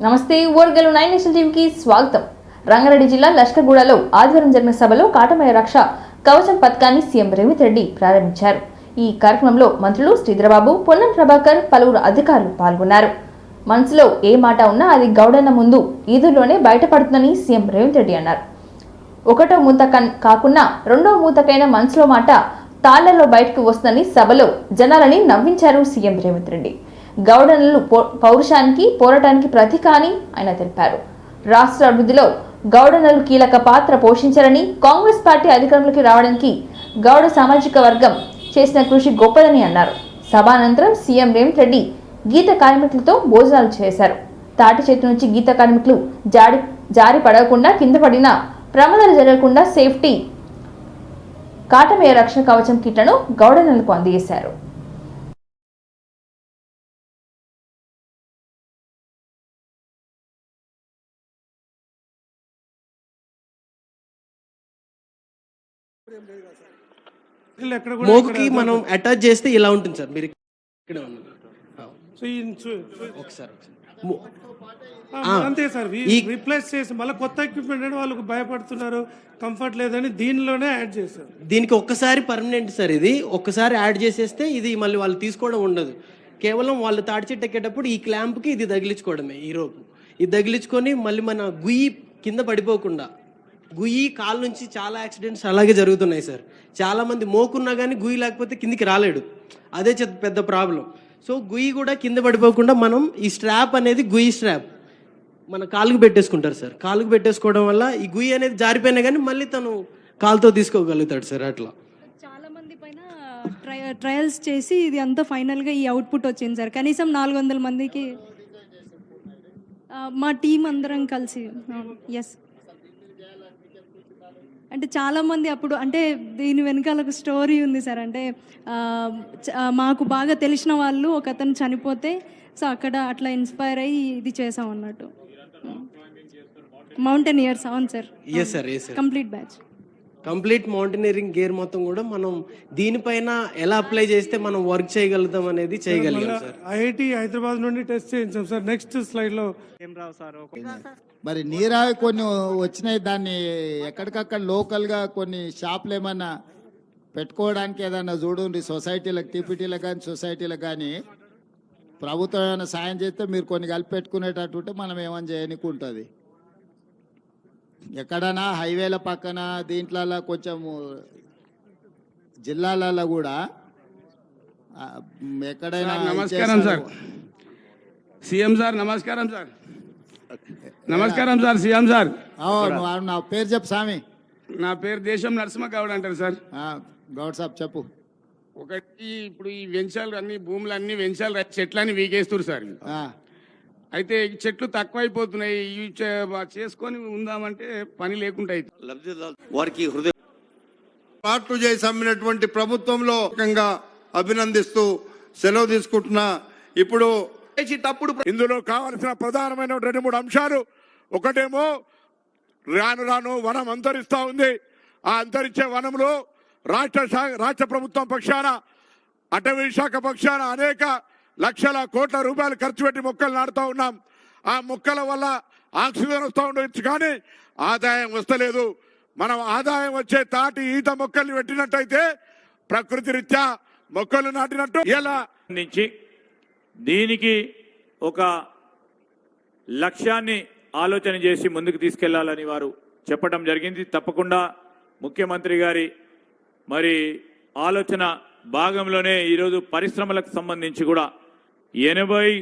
నమస్తే ఓర్గలు 9 నేషనల్ టీవీకి స్వాగతం. రంగారెడ్డి జిల్లా లష్కర్గూడలో ఆదివారం జరిగిన సభలో కాటమయ్య రక్ష కవచం పథకాన్ని సీఎం రేవంత్ రెడ్డి ప్రారంభించారు. ఈ కార్యక్రమంలో మంత్రులు శ్రీధరబాబు, పొన్నం ప్రభాకర్, పలువురు అధికారులు పాల్గొన్నారు. మనసులో ఏ మాట ఉన్నా అది గౌడన్న ముందు ఈదులోనే బయటపడుతుందని సీఎం రేవంత్ రెడ్డి అన్నారు. ఒకటో మూత కాకుండా రెండో మూతకైన మనసులో మాట తాళ్లలో బయటకు వస్తుందని సభలో జనాలని నవ్వించారు సీఎం రేవంత్ రెడ్డి. గౌడన్నలు పౌరుషానికి, పోరాటానికి ప్రతీక అని ఆయన తెలిపారు. రాష్ట్ర అభివృద్ధిలో గౌడన్నలు కీలక పాత్ర పోషించారని, కాంగ్రెస్ పార్టీ అధికారంలోకి రావడానికి గౌడ సామాజిక వర్గం చేసిన కృషి గొప్పదని అన్నారు. సభానంతరం సీఎం రేవంత్ రెడ్డి గీత కార్మికులతో భోజనాలు చేశారు. తాటి చేతి నుంచి గీత కార్మికులు జారి పడకుండా, కింద పడిన ప్రమాదాలు జరగకుండా సేఫ్టీ కాటమయ్య రక్షణ కవచం కిట్లను గౌడన్నలకు అందజేశారు. మోకుకి మనం అటాచ్ చేస్తే ఇలా ఉంటుంది సార్. మీరు ఇక్కడ ఒకసారి అంతే సార్, రీప్లేస్ చేసి మళ్ళీ కొత్త ఎక్విప్మెంట్ అని వాళ్ళకు భయపడుతున్నారు, కంఫర్ట్ లేదని దీనిలోనే యాడ్ చేశారు. దీనికి ఒక్కసారి పర్మనెంట్ సార్. ఇది ఒక్కసారి యాడ్ చేసేస్తే ఇది మళ్ళీ వాళ్ళు తీసుకోవడం ఉండదు. కేవలం వాళ్ళు తాడి చెట్టు ఎక్కేటప్పుడు ఈ క్లాంప్కి ఇది తగిలించుకోవడమే. ఈ రోపు ఇది తగిలించుకొని మళ్ళీ మన గుయ్యి కింద పడిపోకుండా, గుయ్యి కాలు నుంచి చాలా యాక్సిడెంట్స్ అలాగే జరుగుతున్నాయి సార్. చాలా మంది మోకున్నా కానీ గుయ్యి లేకపోతే కిందికి రాలేడు, అదే పెద్ద ప్రాబ్లం. సో గుయ్యి కూడా కింద పడిపోకుండా మనం ఈ స్ట్రాప్ అనేది గుయ్యి స్ట్రాప్ మన కాలుకు పెట్టేసుకుంటారు సార్. కాలుకు పెట్టేసుకోవడం వల్ల ఈ గుయ్యి అనేది జారిపోయినా కానీ మళ్ళీ తను కాలుతో తీసుకోగలుగుతాడు సార్. అట్లా చాలా మంది పైన ట్రయల్స్ చేసి ఇది అంతా ఫైనల్గా ఈ అవుట్పుట్ వచ్చింది సార్. కనీసం 400 మందికి మా టీం అందరం కలిసి. ఎస్, అంటే చాలామంది అప్పుడు అంటే దీని వెనకాల ఒక స్టోరీ ఉంది సార్. అంటే మాకు బాగా తెలిసిన వాళ్ళు ఒక అతను చనిపోతే సో అక్కడ అట్లా ఇన్స్పైర్ అయ్యి ఇది చేసాం అన్నట్టు. మౌంటైనియర్స్. అవును sir. Yes sir, yes sir. Complete batch, complete mountaineering gear మొత్తం కూడా మనం దీనిపైన ఎలా అప్లై చేస్తే మనం వర్క్ చేయగలుగుతాం అనేది చేయగలిగాం సార్. ఐఐటి హైదరాబాద్ నుండి టెస్ట్ చేయించాం సార్. నెక్స్ట్ స్లైడ్ లో ఏం రావు సార్. మరి నీరావి కొన్ని వచ్చినాయి, దాన్ని ఎక్కడికక్కడ లోకల్ గా కొన్ని షాపులు ఏమన్నా పెట్టుకోవడానికి ఏదన్నా చూడండి. సొసైటీలకు, టీపీటీలకు కానీ సొసైటీలకు కానీ ప్రభుత్వం ఏమైనా సాయం చేస్తే మీరు కొన్ని కలిపి పెట్టుకునేటట్టుంటే మనం ఏమైనా చేయనికి ఉంటుంది. ఎక్కడైనా హైవేల పక్కన దీంట్లలో కొంచెం జిల్లాలలో కూడా ఎక్కడైనా. నమస్కారం సార్ సీఎం సార్. నమస్కారం సార్. నమస్కారం సార్ సీఎం సార్. నా పేరు చెప్పు స్వామి. నా పేరు దేశం నరసింహ గౌడ్ అంటారు సార్. గౌడ్ సాబ్ చెప్పు. ఒకటి, ఇప్పుడు ఈ వెంచాలు అన్ని భూములు అన్ని వెంచాలు చెట్లన్నీ వీకేస్తారు సార్. అయితే ఈ చెట్లు తక్కువైపోతున్నాయి. ఇవి చేసుకొని ఉందామంటే పని లేకుండా వారికి హృదయ పార్ట్లు చేసి అమ్మినటువంటి ప్రభుత్వంలో అభినందిస్తూ సెలవు తీసుకుంటున్నా. ఇప్పుడు ఇందులో కావాల్సిన ప్రధానమైన 2-3 అంశాలు. ఒకటేమో రాను రాను వనం అంతరిస్తా ఉంది. ఆ అంతరించే వనంలో రాష్ట్ర ప్రభుత్వం పక్షాన, అటవీ శాఖ పక్షాన అనేక లక్షల కోట్ల రూపాయలు ఖర్చు పెట్టి మొక్కలు నాటుతా ఉన్నాం. ఆ మొక్కల వల్ల ఆక్సిజన్ వస్తూ ఉండొచ్చు కానీ ఆదాయం వస్తలేదు. మనం ఆదాయం వచ్చే తాటి ఈత మొక్కల్ని పెట్టినట్టయితే ప్రకృతి రీత్యా మొక్కలు నాటినట్టు ఎలా నుంచి దీనికి ఒక లక్ష్యాన్ని ఆలోచన చేసి ముందుకు తీసుకెళ్లాలని వారు చెప్పడం జరిగింది. తప్పకుండా ముఖ్యమంత్రి గారి మరి ఆలోచన భాగంలోనే ఈరోజు పరిశ్రమలకు సంబంధించి కూడా 80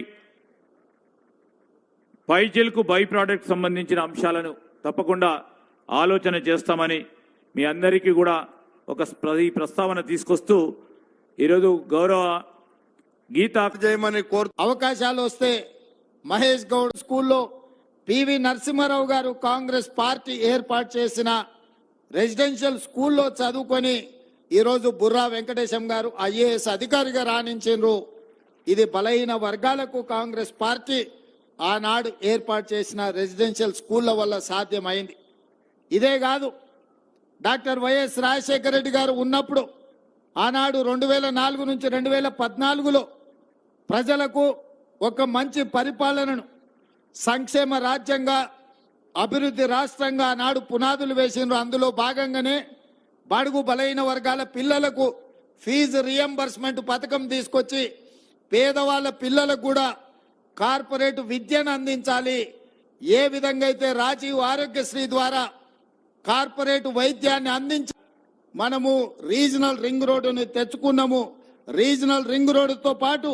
పైచిలకు బై ప్రోడక్ట్ సంబంధించిన అంశాలను తప్పకుండా ఆలోచన చేస్తామని మీ అందరికీ కూడా ఒక ప్రస్తావన తీసుకొస్తూ ఈరోజు గౌరవ గీతా చేయమని కోరు. అవకాశాలు వస్తే మహేష్ గౌడ్ స్కూల్లో పివి నరసింహారావు గారు కాంగ్రెస్ పార్టీ ఏర్పాటు చేసిన రెసిడెన్షియల్ స్కూల్లో చదువుకొని ఈరోజు బుర్రా వెంకటేశం గారు ఐఏఎస్ అధికారిగా రాణించారు. ఇది బలహీన వర్గాలకు కాంగ్రెస్ పార్టీ ఆనాడు ఏర్పాటు చేసిన రెసిడెన్షియల్ స్కూళ్ళ వల్ల సాధ్యమైంది. ఇదే కాదు, డాక్టర్ వైఎస్ రాజశేఖర రెడ్డి గారు ఉన్నప్పుడు ఆనాడు 2004 నుంచి 2014లో ప్రజలకు ఒక మంచి పరిపాలనను సంక్షేమ రాజ్యంగా అభివృద్ధి రాష్ట్రంగా నాడు పునాదులు వేసిండ్రు. అందులో భాగంగానే బడుగు బలైన వర్గాల పిల్లలకు ఫీజు రియంబర్స్మెంట్ పథకం తీసుకొచ్చి పేదవాళ్ళ పిల్లలకు కూడా కార్పొరేట్ విద్యను అందించాలి. ఏ విధంగా అయితే రాజీవ్ ఆరోగ్యశ్రీ ద్వారా కార్పొరేట్ వైద్యాన్ని అందించి మనము రీజనల్ రింగ్ రోడ్డుని తెచ్చుకున్నాము. రీజనల్ రింగ్ రోడ్డుతో పాటు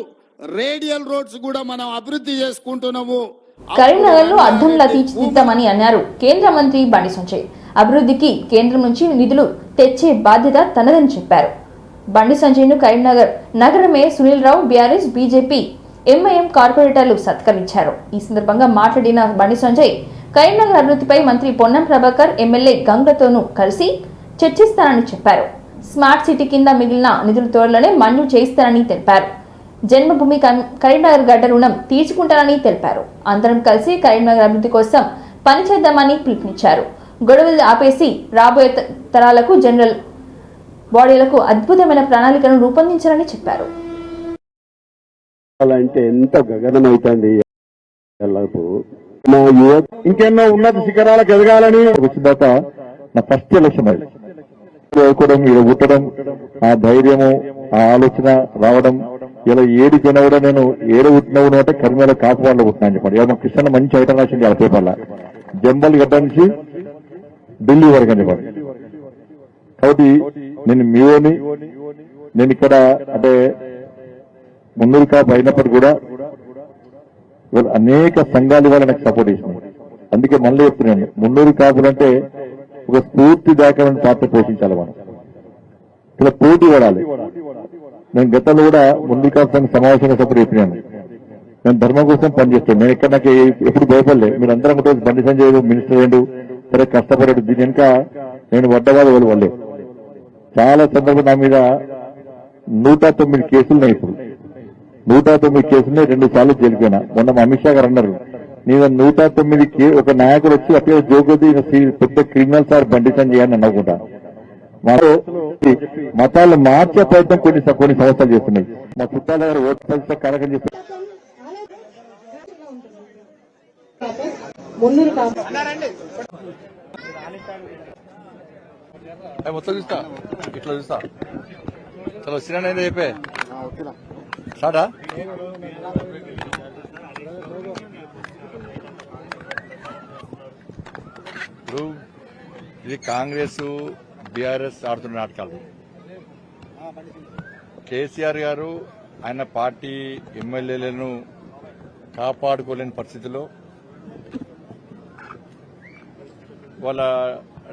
రేడియల్ రోడ్స్ కూడా మనం అభివృద్ధి చేసుకుంటున్నాము. కరీంనగర్ లో అద్దంలా తీర్చిదిద్దామని అన్నారు కేంద్ర మంత్రి బండి సంజయ్. అభివృద్ధికి కేంద్రం నుంచి నిధులు తెచ్చే బాధ్యత తనదని చెప్పారు. బండి సంజయ్ ను కరీంనగర్ నగర mayor Sunil Rao, BRS, BJP, MIM కార్పొరేటర్లు సత్కరించారు. ఈ సందర్భంగా మాట్లాడిన బండి సంజయ్ కరీంనగర్ అభివృద్ధిపై మంత్రి పొన్నం ప్రభాకర్, ఎమ్మెల్యే గంగతోనూ కలిసి చర్చిస్తానని చెప్పారు. స్మార్ట్ సిటీ కింద మిగిలిన నిధులు త్వరలోనే మంజూరు చేయిస్తానని తెలిపారు. జన్మభూమి కరీంనగర్ గడ్డ రుణం తీర్చుకుంటానని తెలిపారు. అందరం కలిసి కరీంనగర్ అభివృద్ధి కోసం పనిచేద్దామని పిలుపునిచ్చారు. గొడవలు ఆపేసి రాబోయే తరాలకు జనరల్ బాడీలకు అద్భుతమైన ప్రణాళికను రూపొందించాలని చెప్పారు. అంటే ఎంత గగనమైతుంది. నా యువత ఇంకెన్నో ఉన్నత శిఖరాలకు ఎదగాలని వచ్చిందాక నా ఫస్ట్ ఎలక్షన్ అది చదువుకోవడం, ఇలా పుట్టడం, ఆ ధైర్యము, ఆ ఆలోచన రావడం. ఇలా ఏడికైనా కూడా నేను ఏడు పుట్టినా కూడా అంటే కర్మేల కాపువాళ్ళు పుట్టినా అని చెప్పండి. ఇలా కృష్ణ మంచి ఐటమ్ రాసింది ఆ పేపర్లో, జంబల్ గడ్డ నుంచి ఢిల్లీ వరకు అని చెప్పండి. కాబట్టి నేను మీవోని, నేను ఇక్కడ అంటే మున్నూరు కాపు అయినప్పటికీ కూడా అనేక సంఘాలు ఇవాళ నాకు సపోర్ట్ చేసినాయి. అందుకే మళ్ళీ చెప్తున్నాను, మున్నూరు కాపులు అంటే ఒక స్ఫూర్తిదాయకమైన పాత్ర పోషించాలి. మనం ఇలా పోటీ పడాలి. నేను గతంలో కూడా మున్నూరు కాపు సంఘ సమావేశంగా సపోర్ట్ చెప్పినాను. నేను ధర్మం కోసం పనిచేస్తాను. నేను ఇక్కడ నాకు ఎప్పుడు భయపడలే. మీరు అందరం కూడా బండి సంజయ్ మినిస్టర్ ఏండు, సరే కష్టపడాడు. దీని వెనుక నేను వడ్డవాదు వల్లే చాలా సందర్భం నా మీద 109 కేసులు ఉన్నాయి. ఇప్పుడు 109 కేసులు 2 సార్లు జైలుపోయినా. మొన్న అమిత్ షా గారు అన్నారు, నేను 109 ఒక నాయకుడు వచ్చి అక్కడ జోగొద్ది పెద్ద క్రిమినల్ సార్ బండి సంజయ్ అని అనుకుంటా. మతాలు మార్చే ప్రయత్నం కొన్ని సంవత్సరాలు చేస్తున్నాయి. మా చుట్టాల దగ్గర ఓటు పరిస్థితి కలకం చేస్తున్నారు. మొత్తం చూస్తా, ఇట్లా చూస్తా. చలో సినిమా చెప్పే సాడా ఇప్పుడు ఇది కాంగ్రెస్ బీఆర్ఎస్ ఆడుతున్న నాటకాలు. కేసీఆర్ గారు ఆయన పార్టీ ఎమ్మెల్యేలను కాపాడుకోలేని పరిస్థితిలో వాళ్ళ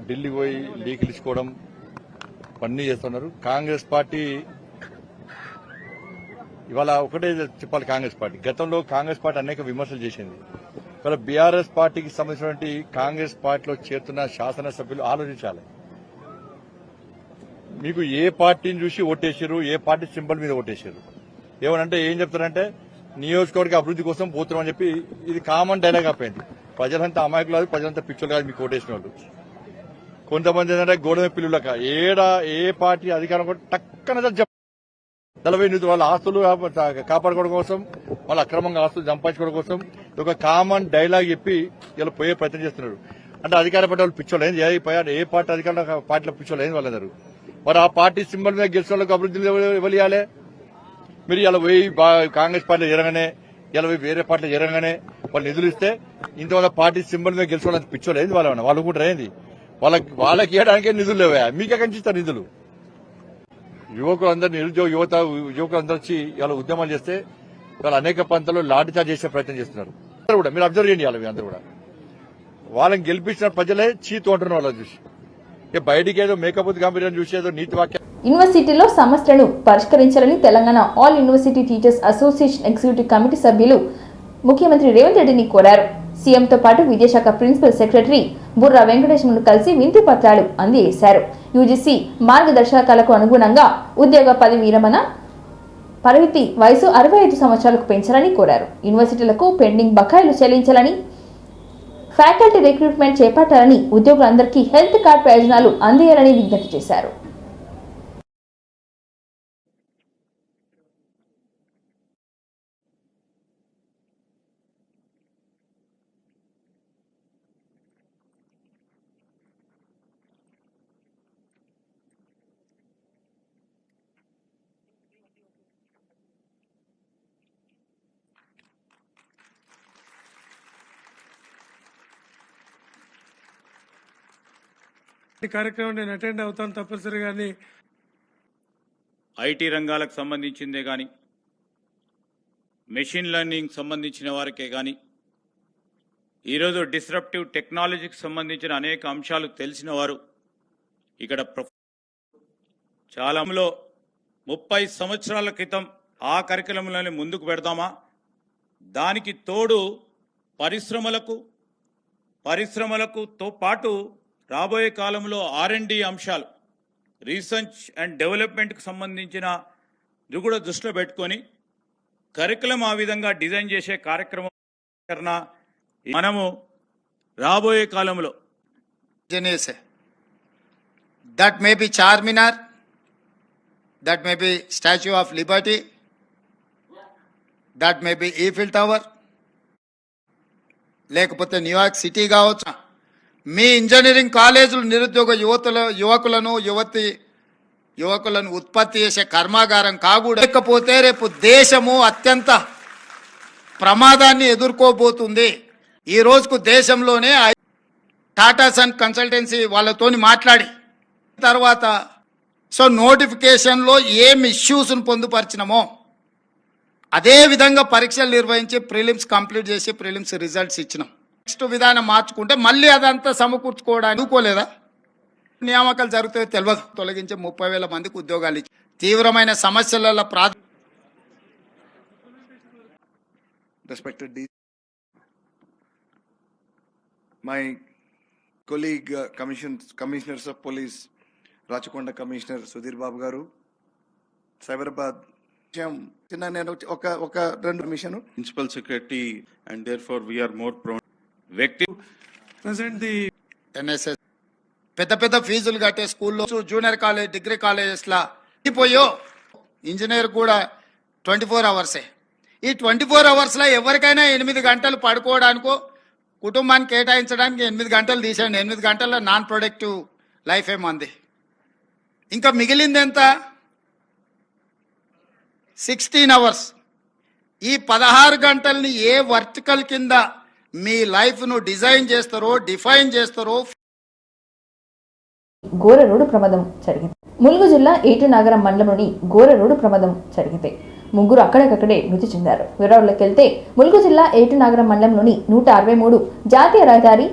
ఢిల్లీ పోయి లీకులు ఇచ్చుకోవడం పన్నీ చేస్తున్నారు. కాంగ్రెస్ పార్టీ ఇవాళ ఒకటే చెప్పాలి, కాంగ్రెస్ పార్టీ గతంలో కాంగ్రెస్ పార్టీ అనేక విమర్శలు చేసింది. ఇవాళ బీఆర్ఎస్ పార్టీకి సంబంధించినటువంటి కాంగ్రెస్ పార్టీలో చేరుతున్న శాసనసభ్యులు ఆలోచించాలి. మీకు ఏ పార్టీని చూసి ఓటేసారు, ఏ పార్టీ సింబల్ మీద ఓటేసారు. ఏమనంటే ఏం చెప్తారంటే నియోజకవర్గ అభివృద్ధి కోసం పోతున్నామని చెప్పి ఇది కామన్ డైలాగ్ అయిపోయింది. ప్రజలంతా అమాయకులు కాదు, ప్రజలంతా పిచ్చోళ్ళు కాదు మీకు ఓటేసిన వాళ్ళు. కొంతమంది ఏంటంటే గోడమ పిల్లులక ఏ పార్టీ అధికారం కూడా టక్కన 40 వాళ్ళ ఆస్తులు కాపాడుకోవడం కోసం, వాళ్ళ అక్రమంగా ఆస్తులు సంపాదించుకోవడం కోసం ఒక కామన్ డైలాగ్ చెప్పి ఇలా పోయే ప్రయత్నం చేస్తున్నారు. అంటే అధికార పార్టీ వాళ్ళు పిచ్చోళ్ళు ఏంది, ఏ పార్టీ అధికార పార్టీలో పిచ్చోళ్ళు ఏంది వాళ్ళందరూ. మరి ఆ పార్టీ సింబల్ మీద గెలిచిన వాళ్ళకి అభివృద్ధి ఇవ్వాలి. మీరు ఇలా పోయి కాంగ్రెస్ పార్టీలో జరగనే, ఇలా పోయి వేరే పార్టీలో జరగనే వాళ్ళు నిధులు ఇస్తే ఇంతమంది పార్టీ సింబల్ మీద గెలిచిన వాళ్ళకి పిచ్చోళ్ళు ఏంది వాళ్ళు కూడా ఏంది. వాళ్ళకి ఇవ్వడానికే నిధులు లేవా, మీకే కనిపిస్తారు నిధులు. యువకులందరూ నిరుద్యోగ యువకులందరూ వచ్చి ఇలా ఉద్యమాలు చేస్తే వాళ్ళు అనేక ప్రాంతాల్లో లాఠీచార్జ్ చేసే ప్రయత్నం చేస్తున్నారు. కూడా మీరు అబ్జర్వ్ చేయండి. వాళ్ళవి అందరూ కూడా వాళ్ళని గెలిపించిన ప్రజలే చీతు అంటున్నారు. వాళ్ళని చూసి బయటికి ఏదో మేకపోతు కంపెనీ చూసి ఏదో నీతి వాక్యం. యూనివర్సిటీలో సమస్యలను పరిష్కరించాలని Telangana all university teachers association executive committee సభ్యులు ముఖ్యమంత్రి రేవంత్ రెడ్డిని కోరారు. సీఎంతో పాటు విద్యాశాఖ ప్రిన్సిపల్ సెక్రటరీ బుర్రా వెంకటేశ్వరను కలిసి వినతి పత్రాలు అందజేశారు. యూజీసీ మార్గదర్శకాలకు అనుగుణంగా ఉద్యోగ పదవి విరమణ పరిమితి వయసు 65 సంవత్సరాలకు పెంచాలని కోరారు. యూనివర్సిటీలకు పెండింగ్ బకాయిలు చెల్లించాలని, ఫ్యాకల్టీ రిక్రూట్మెంట్ చేపట్టాలని, ఉద్యోగులందరికీ హెల్త్ కార్డ్ ప్రయోజనాలు అందేయాలని విజ్ఞప్తి చేశారు. ఈ కార్యక్రమం నేను అటెండ్ అవుతాను తప్పనిసరిగా. ఐటీ రంగాలకు సంబంధించిందే కానీ, మెషిన్ లెర్నింగ్ సంబంధించిన వారికే కానీ, ఈరోజు డిస్రప్టివ్ టెక్నాలజీకి సంబంధించిన అనేక అంశాలు తెలిసిన వారు ఇక్కడ చాలాలో 30 సంవత్సరాల క్రితం ఆ కరికులంలోనే ముందుకు పెడదామా, దానికి తోడు పరిశ్రమలకుతో పాటు రాబోయే కాలంలో R&D అంశాలు, రీసెర్చ్ అండ్ డెవలప్మెంట్కి సంబంధించిన ఇది కూడా దృష్టిలో పెట్టుకొని కరికులం ఆ విధంగా డిజైన్ చేసే కార్యక్రమం మనము రాబోయే కాలంలో that may be Charminar, that may be statue of Liberty, that may be Eiffel tower, లేకపోతే న్యూయార్క్ సిటీ కావచ్చు. మీ ఇంజనీరింగ్ కాలేజీలు నిరుద్యోగ యువకులను ఉత్పత్తి చేసే కర్మాగారం కాకూడదు. లేకపోతే రేపు దేశము అత్యంత ప్రమాదాన్ని ఎదుర్కోబోతుంది. ఈ రోజుకు దేశంలోనే టాటా సన్ కన్సల్టెన్సీ వాళ్ళతోని మాట్లాడి తర్వాత నోటిఫికేషన్లో ఏం ఇష్యూస్ను పొందుపరిచినామో అదే విధంగా పరీక్షలు నిర్వహించి ప్రిలిమ్స్ కంప్లీట్ చేసి ప్రిలిమ్స్ రిజల్ట్స్ ఇచ్చినాం. నెక్స్ట్ విధానం మార్చుకుంటే మళ్ళీ అదంతా సమకూర్చుకోవడానికి అనుకోలేదా? నియామకాలు జరుగుతాయో తెలియదు. తొలగించే 30,000 మందికి ఉద్యోగాలు ఇచ్చి తీవ్రమైన సమస్యల Respected my colleague commissioners of police, Rachakonda Commissioner Sudhir Babu garu, Cyberabad Principal Secretary, and therefore we are more prone. Present the NSS పెద్ద ఫీజులు కట్టే స్కూల్లో జూనియర్ కాలేజ్, డిగ్రీ కాలేజెస్లా పోయో ఇంజనీర్ కూడా 24 అవర్సే. ఈ 24 అవర్స్లో ఎవరికైనా 8 గంటలు పడుకోవడానికో కుటుంబాన్ని కేటాయించడానికి 8 గంటలు తీసేయండి. 8 గంటల నాన్ ప్రొడక్టివ్ లైఫ్ ఏమంది. ఇంకా మిగిలింది ఎంత? 16 అవర్స్. ఈ 16 గంటల్ని ఏ వర్టికల్ కింద మీ లైఫ్ను డిజైన్ చేస్తారో, డిఫైన్ చేస్తారో. ఘోర రోడ్డు ప్రమాదం జరిగింది. ములుగు జిల్లా ఏటునాగరం మండలంలోని ఘోర రోడ్డు ప్రమాదం జరిగితే 3 అక్కడికక్కడే మృతి చెందారు. వివరాల్లోకి వెళ్తే ములుగు జిల్లా ఏటునాగరం మండలంలోని 163 జాతీయ రహదారి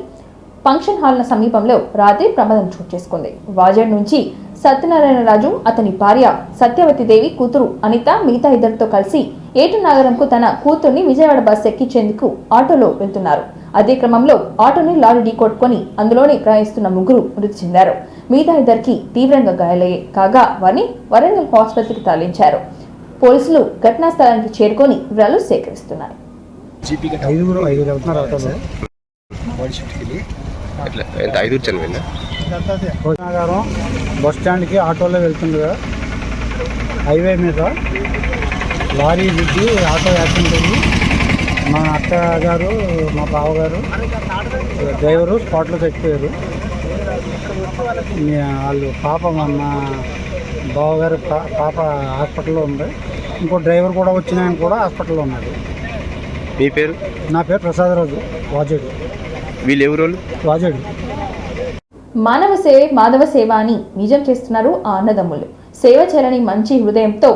ఫంక్షన్ హాల్ సమీపంలో రాత్రి ప్రమాదం చోటు చేసుకుంది. వాజేడ్ నుంచి సత్యనారాయణరాజు, అతని భార్య సత్యవతి దేవి, కూతురు అనిత మిగతా ఇద్దరితో కలిసి ఏటునాగరంకు తన కూతుర్ని విజయవాడ బస్ ఎక్కించేందుకు ఆటోలో వెళ్తున్నారు. అదే క్రమంలో ఆటోని లారీ ఢీకొట్టుకొని అందులోనే ప్రయాణిస్తున్న 3 మృతి చెందారు. మిగతా ఇద్దరికి తీవ్రంగా గాయాలయ్యాయి. కాగా వారిని వరంగల్ ఆసుపత్రికి తరలించారు. పోలీసులు ఘటనా స్థలానికి చేరుకొని వివరాలు సేకరిస్తున్నారు. బస్ స్టాండ్కి ఆటోలో వెళ్తుండగా హైవే మీద లారీ దిగి ఆటో యాక్సిడెంట్ అయ్యి మా అత్తగారు, మా బావగారు, డ్రైవరు స్పాట్లో చచ్చిపోయారు. వాళ్ళు పాప, మా బావగారు పాప హాస్పిటల్లో ఉంది. ఇంకో డ్రైవర్ కూడా వచ్చిన ఆయన కూడా హాస్పిటల్లో ఉన్నాడు. మీ పేరు? నా పేరు ప్రసాదరాజు, వాజేడు. వీళ్ళు ఎవరు? వాజేడు. మానవ సేవే మాధవ సేవ అని నిజం చేస్తున్నారు ఆ అన్నదమ్ములు. సేవ చేయాలని మంచి హృదయంతో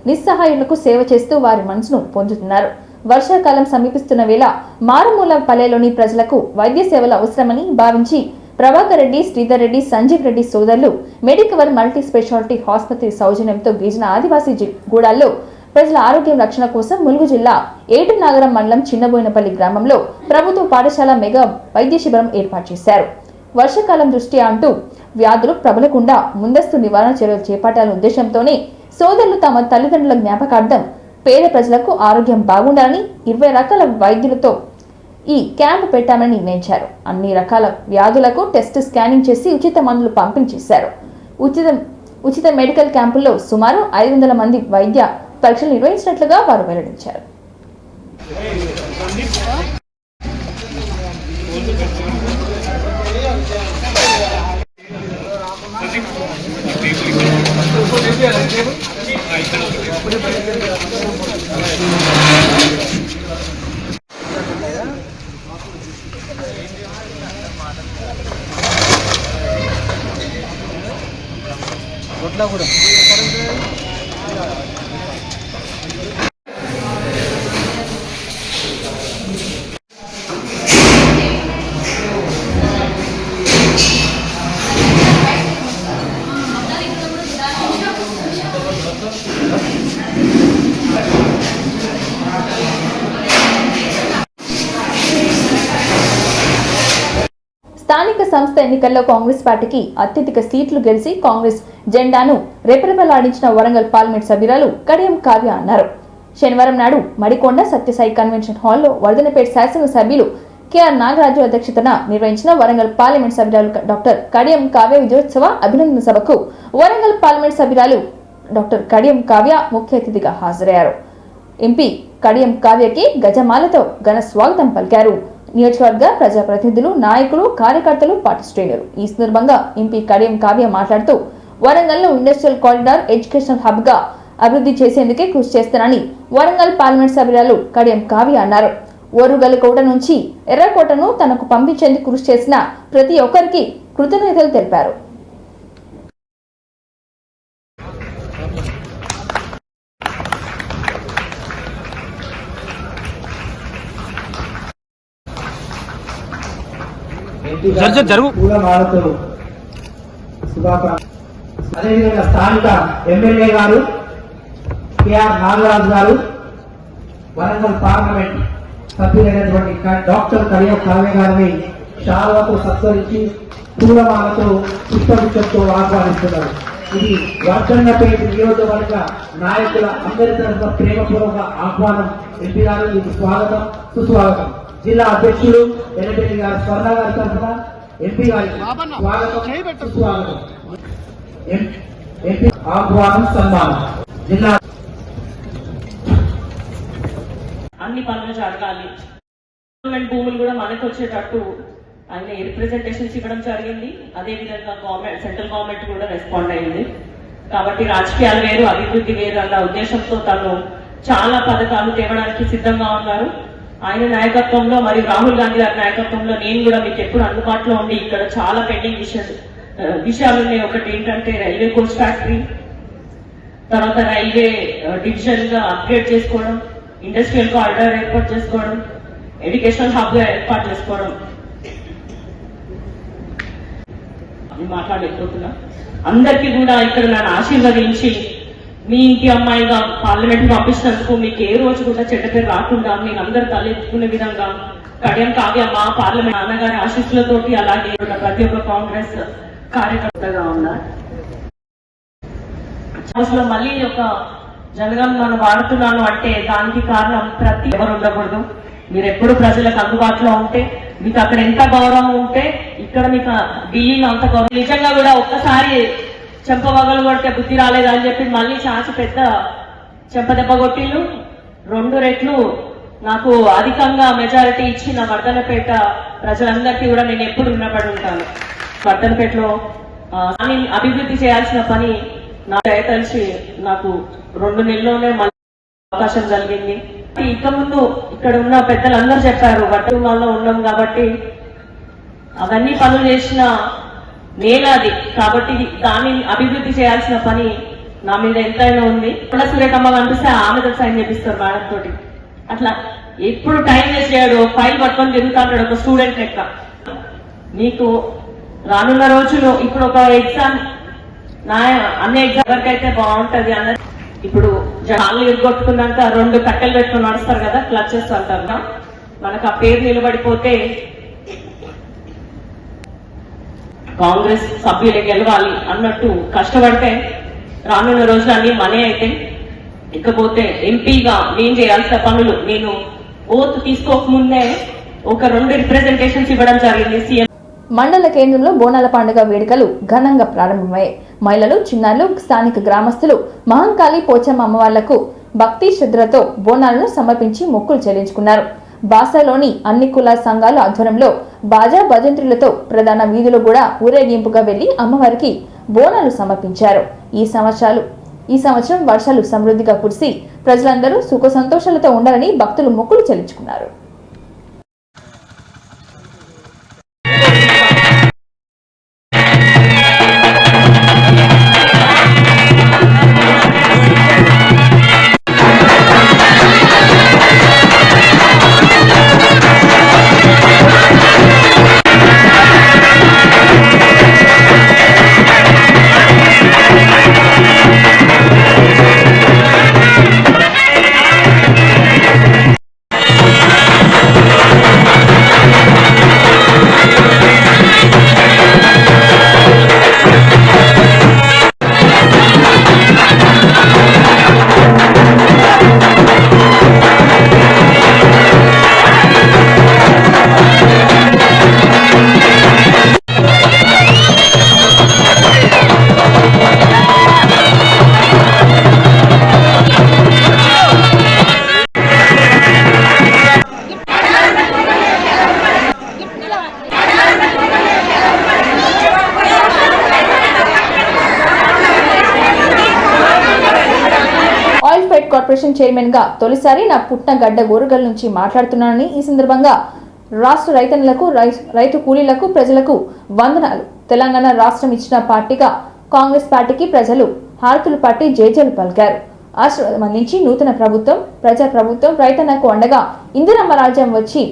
నిస్సహాయులకు సేవ చేస్తూ వారి మనసును పొందుతున్నారు. వర్షాకాలం సమీపిస్తున్న వేళ మారుమూల పల్లెలోని ప్రజలకు వైద్య సేవలు అవసరమని భావించి ప్రభాకర్ రెడ్డి, శ్రీధర్ రెడ్డి, సంజీవ్ రెడ్డి సోదరులు మెడికవర్ మల్టీ స్పెషాలిటీ ఆసుపత్రి సౌజన్యంతో గిరిజన ఆదివాసీ గూడాల్లో ప్రజల ఆరోగ్యం రక్షణ కోసం ములుగు జిల్లా ఏటునాగరం మండలం చిన్నబోయినపల్లి గ్రామంలో ప్రభుత్వ పాఠశాల మెగా వైద్య శిబిరం ఏర్పాటు చేశారు. వర్షాకాలం దృష్ట్యా అంటూ వ్యాధులు ప్రబలకుండా ముందస్తు నివారణ చర్యలు చేపట్టాలనే ఉద్దేశంతోనే సోదరులు తమ తల్లిదండ్రుల జ్ఞాపకార్థం పేద ప్రజలకు ఆరోగ్యం బాగుండాలని 20 రకాల వైద్యులతో ఈ క్యాంపు పెట్టామని నిర్ణయించారు. అన్ని రకాల వ్యాధులకు టెస్ట్ స్కానింగ్ చేసి ఉచిత మందులు పంపిణీ చేశారు. ఉచిత మెడికల్ క్యాంపుల్లో సుమారు 500 మంది వైద్య పరీక్షలు నిర్వహించినట్లుగా వారు వెల్లడించారు. స్థానిక సంస్థ ఎన్నికల్లో కాంగ్రెస్ పార్టీకి అత్యధిక సీట్లు గెలిచి కాంగ్రెస్ జెండాను రెపరెపలాడించిన వరంగల్ పార్లమెంట్ సభ్యురాలు కడియం కావ్య అన్నారు. శనివారం నాడు మడికొండ సత్యసాయి కన్వెన్షన్ హాల్లో వర్ధనపేట శాసనసభ్యులు కెఆర్ నాగరాజు అధ్యక్షతన నిర్వహించిన వరంగల్ పార్లమెంట్ సభ్యురాలు డాక్టర్ కడియం కావ్య విజయోత్సవ అభినందన సభకు వరంగల్ పార్లమెంట్ సభ్యురాలు డాక్టర్ కడియం కావ్య ముఖ్య అతిథిగా హాజరయ్యారు. ఎంపీ కడియం కావ్యకి గజమాలతో ఘన స్వాగతం పలికారు. నియోజకవర్గ ప్రజాప్రతినిధులు, నాయకులు, కార్యకర్తలు, పార్టీ శ్రేణులు. ఈ సందర్భంగా ఎంపీ కడియం కావ్య మాట్లాడుతూ వరంగల్లో ఇండస్ట్రియల్ కారిడార్, ఎడ్యుకేషనల్ హబ్ గా అభివృద్ధి చేసేందుకే కృషి చేస్తానని వరంగల్ పార్లమెంట్ సభ్యురాలు కడియం కావ్య అన్నారు. ఓరుగల్లుకోట నుంచి ఎర్రకోటను తనకు పంపించేందుకు కృషి చేసిన ప్రతి ఒక్కరికి కృతజ్ఞతలు తెలిపారు. అదేవిధంగా స్థానిక ఎమ్మెల్యే గారు కెఆర్ నాగరాజు గారు, వరంగల్ పార్లమెంట్ సభ్యులైనటువంటి డాక్టర్ కడియం కావ్య గారిని శాలువాతో సత్కరించి పూలమాలతో పుష్పగుచ్చంతో ఆహ్వానిస్తున్నారు. ఇది వర్ధన్నపేట నియోజకవర్గ నాయకుల అందరి తరఫున ప్రేమపూర్వక ఆహ్వానం. ఎంపీ గారు మీకు స్వాగతం, సుస్వాగతం. జిల్లా అధ్యక్షులు ఎనపల్లి గారు స్వర్ణ గారి తరఫున ఎంపీ గారికి స్వాగతం, సుస్వాగతం. ఎంపీ ఆహ్వానం, సన్మానం. జిల్లా అన్ని పనులు జరగాలి, గవర్నమెంట్ భూములు కూడా మనకు వచ్చేటట్టు ఆయన రిప్రజెంటేషన్స్ ఇవ్వడం జరిగింది. అదేవిధంగా గవర్నమెంట్, సెంట్రల్ గవర్నమెంట్ కూడా రెస్పాండ్ అయింది. కాబట్టి రాజకీయాలు వేరు, అభివృద్ధి వేరు అన్న ఉద్దేశంతో తను చాలా పథకాలు తేవడానికి సిద్ధంగా ఉన్నారు. ఆయన నాయకత్వంలో మరియు రాహుల్ గాంధీ గారి నాయకత్వంలో నేను కూడా మీకు ఎప్పుడు అందుబాటులో ఉండి ఇక్కడ చాలా పెండింగ్ విషయాలు ఉన్నాయి. ఒకటి ఏంటంటే రైల్వే కోచ్ ఫ్యాక్టరీ, తర్వాత రైల్వే డివిజన్ గా అప్గ్రేడ్ చేసుకోవడం, ఇండస్ట్రియల్ కారిడార్ ఏర్పాటు చేసుకోవడం, ఎడ్యుకేషనల్ హబ్ గా ఏర్పాటు చేసుకోవడం. మాట్లాడలేకపోతున్నా. అందరికీ కూడా ఇక్కడ నన్ను ఆశీర్వదించి మీ ఇంటి అమ్మాయిగా పార్లమెంట్ పంపించినందుకు మీకు ఏ రోజు కూడా చెడ్డ పేరు రాకుండా నేను అందరు తలెత్తుకునే విధంగా కడియం కావ్య మా పార్లమెంట్ నాన్నగారి ఆశీస్సులతోటి అలాగే ప్రతి ఒక్క కాంగ్రెస్ కార్యకర్తగా ఉన్నారు. అసలు మళ్ళీ ఒక జనగం మనం వాడుతున్నాను అంటే దానికి కారణం ప్రతి ఎవరు ఉండకూడదు. మీరు ఎప్పుడు ప్రజలకు అందుబాటులో ఉంటే, మీకు అక్కడ ఎంత గౌరవం ఉంటే ఇక్కడ మీకు ఢిల్లీలో అంత గౌరవం. నిజంగా కూడా ఒక్కసారి చెంపవగలు కొడితే బుద్ధి రాలేదని చెప్పి మళ్ళీ చాచి పెద్ద చెంపదెబ్బ కొట్టిళ్ళు. 2 రెట్లు నాకు అధికంగా మెజారిటీ ఇచ్చిన వర్ధనపేట ప్రజలందరికీ కూడా నేను ఎప్పుడు రుణపడి ఉంటాను. వర్ధనపేటలో అభివృద్ధి చేయాల్సిన పని నా దయతలిసి నాకు 2 నెలల్లోనే మళ్ళీ అవకాశం కలిగింది. ఇక ముందు ఇక్కడ ఉన్న పెద్దలందరూ చెప్పారు వర్ధనలో ఉన్నాం కాబట్టి అవన్నీ పనులు చేసిన నేలాది కాబట్టి దాన్ని అభివృద్ధి చేయాల్సిన పని నా మీద ఎంతైనా ఉంది. కొండ సూర్యకమ్మ కనిపిస్తే ఆమెతో సైన్ చేపిస్తారు మేడం తోటి. అట్లా ఎప్పుడు టైం వేస్ట్ చేయడు, ఫైల్ పట్టుకొని తిరుగుతాడు ఒక స్టూడెంట్ లెక్క. మీకు రానున్న రోజులు ఇప్పుడు ఒక ఎగ్జామ్ అన్ని ఎగ్జామ్ ఎవరికైతే బాగుంటది అన్నది. ఇప్పుడు జాలు ఎగ్గొట్టుకున్నాక 2 కట్టెలు పెట్టుకుని నడుస్తారు కదా, క్లచెస్ అంటారు. మనకు ఆ పేరు నిలబడిపోతే కాంగ్రెస్ సభ్యులు గెలవాలి అన్నట్టు కష్టపడితే రానున్న రోజులు అన్ని మనే అయితే. ఇకపోతే ఎంపీగా నేను చేయాల్సిన పనులు నేను ఓత్ తీసుకోకముందే ఒక 2 రిప్రజెంటేషన్స్ ఇవ్వడం జరిగింది సీఎం. మండల కేంద్రంలో బోనాల పండుగ వేడుకలు ఘనంగా ప్రారంభమయ్యాయి. మహిళలు, చిన్నారులు, స్థానిక గ్రామస్తులు మహంకాళి పోచమ్మ అమ్మవార్లకు భక్తి శ్రద్ధలతో బోనాలను సమర్పించి మొక్కులు చెల్లించుకున్నారు. బాసాలోని అన్ని కుల సంఘాల ఆధ్వర్యంలో బాజా భజంత్రులతో ప్రధాన వీధులు కూడా ఊరేగింపుగా వెళ్లి అమ్మవారికి బోనాలు సమర్పించారు. ఈ సంవత్సరం వర్షాలు సమృద్ధిగా కురిసి ప్రజలందరూ సుఖ సంతోషాలతో ఉండాలని భక్తులు మొక్కులు చెల్లించుకున్నారు. కార్పొరేషన్ చైర్మన్ గా తొలిసారి నా పుట్టిన గడ్డ గోరుగల్ నుంచి మాట్లాడుతున్నానని, ఈ సందర్భంగా రాష్ట్ర రైతన్నులకు, రైతు కూలీలకు, ప్రజలకు వందనాలు. తెలంగాణ రాష్ట్రం ఇచ్చిన పార్టీగా కాంగ్రెస్ పార్టీకి ప్రజలు హారతులు పట్టి జేజేలు పలికారు. ఆశీర్వాదం అందించి నూతన ప్రభుత్వం, ప్రజా ప్రభుత్వం, రైతన్నకు అండగా ఇందిరమ్మ రాజ్యం వచ్చి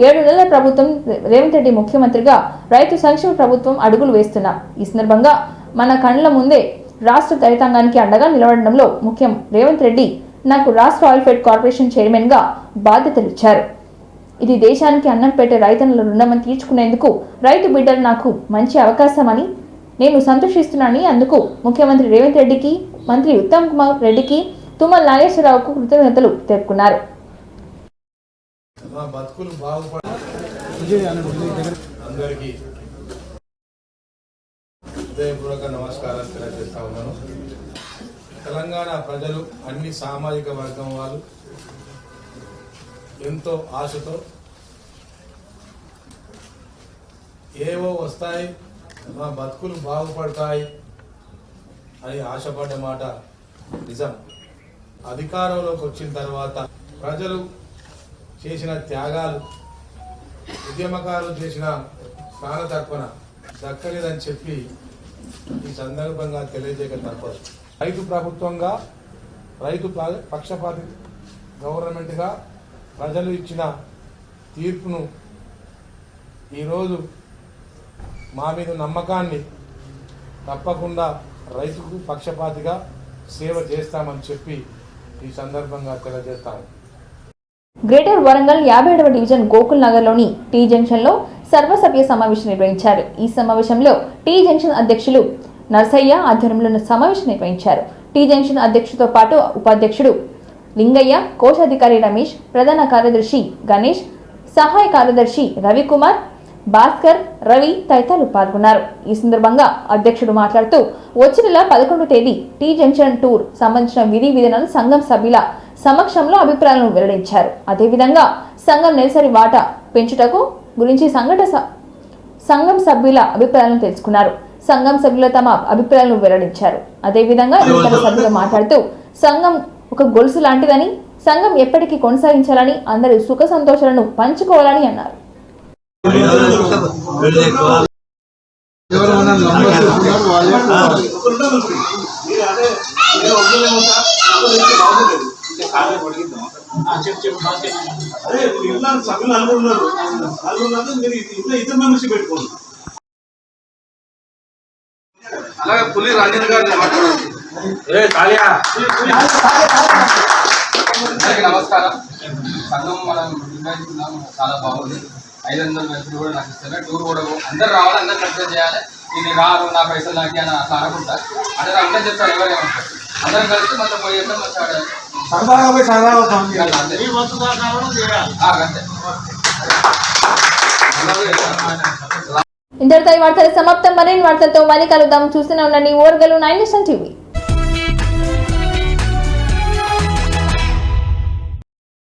7 నెలల ప్రభుత్వం, రేవంత్ రెడ్డి ముఖ్యమంత్రిగా రైతు సంక్షేమ ప్రభుత్వం అడుగులు వేస్తున్నాం. ఈ సందర్భంగా మన కళ్ళ ముందే రాష్ట్ర రైతాంగానికి అండగా నిలబడడంలో ముఖ్యం రేవంత్ రెడ్డి నాకు రాష్ట్ర ఆయిల్ ఫెడ్ కార్పొరేషన్ చైర్మన్ గా బాధ్యతలు ఇచ్చారు. ఇది దేశానికి అన్నం పెట్టే రైతన్నుల రుణమని తీర్చుకునేందుకు రైతు బిడ్డలు నాకు మంచి అవకాశమని నేను సంతోషిస్తున్నానని, అందుకు ముఖ్యమంత్రి రేవంత్ రెడ్డికి, మంత్రి ఉత్తమ్ కుమార్ రెడ్డికి, తుమ్మల నాగేశ్వరరావుకు కృతజ్ఞతలు తెలుపుకున్నారు. అందరికీ హృదయపూర్వక నమస్కారాలు తెలియజేస్తా ఉన్నాను. తెలంగాణ ప్రజలు అన్ని సామాజిక వర్గం వాళ్ళు ఎంతో ఆశతో ఏవో వస్తాయి, మా బతుకులు బాగుపడతాయి అని ఆశపడ్డ మాట నిజం. అధికారంలోకి వచ్చిన తర్వాత ప్రజలు చేసిన త్యాగాలు, ఉద్యమకారులు చేసిన ప్రాణ తక్కువ దక్కలేదని చెప్పి ఈ సందర్భంగా తెలియజేయక తప్పదు. రైతు ప్రభుత్వంగా, రైతు పక్షపాతి గవర్నమెంట్గా ప్రజలు ఇచ్చిన తీర్పును ఈరోజు మా మీద నమ్మకాన్ని తప్పకుండా రైతుకు పక్షపాతిగా సేవ చేస్తామని చెప్పి ఈ సందర్భంగా తెలియజేస్తాము. గ్రేటర్ వరంగల్ 57వ డివిజన్ గోకుల్ నగర్లోని టీ జంక్షన్లో సర్వసభ్య సమావేశం నిర్వహించారు. ఈ సమావేశంలో టీ జంక్షన్ అధ్యక్షులు నర్సయ్య ఆధ్వర్యంలో సమావేశం నిర్వహించారు. టీ జంక్షన్ అధ్యక్షుడితో పాటు ఉపాధ్యక్షుడు లింగయ్య, కోశాధికారి రమేష్, ప్రధాన కార్యదర్శి గణేష్, సహాయ కార్యదర్శి రవికుమార్, భాస్కర్, రవి తదితరులు పాల్గొన్నారు. ఈ సందర్భంగా అధ్యక్షుడు మాట్లాడుతూ వచ్చే నెల 11వ తేదీ టీ జంక్షన్ టూర్ సంబంధించిన విధి విధానాలు సంఘం సభ్యుల సమక్షంలో అభిప్రాయాలను వెల్లడించారు. అదేవిధంగా సంఘం నెలసరి వాటా పెంచుటకు గురించి సంఘం సభ్యుల అభిప్రాయాలను తెలుసుకున్నారు. సంఘం సభ్యులు తమ అభిప్రాయాలను వెల్లడించారు. అదేవిధంగా ఇతర సభ్యులు మాట్లాడుతూ సంఘం ఒక గొలుసు లాంటిదని, సంఘం ఎప్పటికీ కొనసాగించాలని, అందరూ సుఖ సంతోషాలను పంచుకోవాలని అన్నారు. అలాగే పులి రంజన్ గారిని నమస్కారం. సంఘం మనం నిర్వహిస్తున్నాం, చాలా బాగుంది. 500 మంది కూడా నాకు ఇస్తారు. టూర్ కూడా అందరు రావాలి, అందరు కన్సిడర్ చేయాలి. ఇది రారు, నా పైసలు నాకి అని అట్లా అనుకుంటా. అందరూ అందరూ చెప్తారు, ఎవరేమంటారు అందరం కలిసి మొత్తం పోయేద్దాం. ఇంతటితో ఈ వార్తలు సమాప్తం. మరిన్ని వార్తలతో మళ్ళీ కలుద్దాం. చూస్తూనే ఉండండి ఓర్గలు 9 న్యూస్ టీవీ.